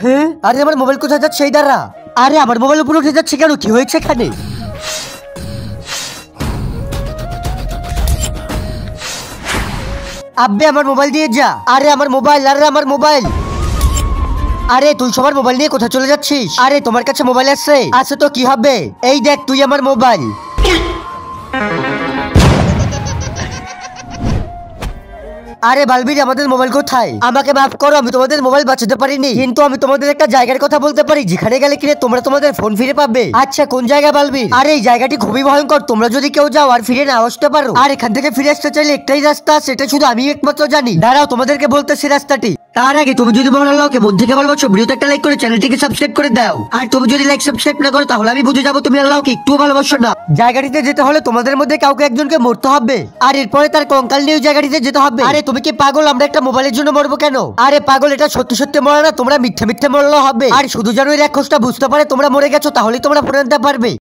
হ্যাঁ, আরে আমার মোবাইল কোথায় যাচ্ছে? এই দাঁড়া। আরে আমার মোবাইল উপরে উঠে যাচ্ছে কেন? কি হয়েছে এখানে? আব্বে আমার মোবাইল দিয়ে যা। আরে আমার মোবাইল, আরে আমার মোবাইল। আরে তুই সবার মোবাইল নিয়ে কোথায় চলে যাচ্ছিস? আরে তোমার কাছে মোবাইল আছে তো কি হবে? এই দেখ তুই আমার মোবাইল। আরে বালবীর, আমাদের মোবাইল কোথায়? আমাকে মাফ করো, আমি তোমাদের মোবাইল বাঁচাতে পারিনি, কিন্তু আমি তোমাদের একটা জায়গার কথা বলতে পারি যেখানে গেলে কিনে তোমরা তোমাদের ফোন ফিরে পাবে। আচ্ছা কোন জায়গা বালবীর? আরে এই জায়গাটি খুবই ভয়ঙ্কর, তোমরা যদি কেউ যাও আর ফিরে না আসতে পারো। আর এখান থেকে ফিরে আসতে চাইলে একটাই রাস্তা, সেটা শুধু আমি একমাত্র জানি। দাঁড়াও তোমাদেরকে বলতেছি রাস্তাটি। তার আগে তুমি যদি ভালোকে মন থেকে ভালোবাসো, ভিডিওতে একটা লাইক করে চ্যানেলটিকে সাবস্ক্রাইব করে দাও। আর তুমি যদি লাইক সাবস্ক্রাইব না করো তাহলে আমি বুঝে যাবো তুমি আল্লাহকে একটু ভালোবাসো না। জায়গাটিতে যেতে হলে তোমাদের মধ্যে কাউকে একজনকে মরতে হবে, আর এরপরে তার কঙ্কাল নিয়ে জায়গাটিতে যেতে হবে। আরে তুমি কি পাগল? আমরা একটা মোবাইলের জন্য মরবো কেন? আরে পাগল, এটা সত্যি সত্যি মরে না, তোমরা মিথ্যে মিথ্যে মরলেও হবে। আর শুধু যেন এর এক খোঁজটা বুঝতে পারে তোমরা মরে গেছো, তাহলেই তোমরা ফোন আনতে পারবে।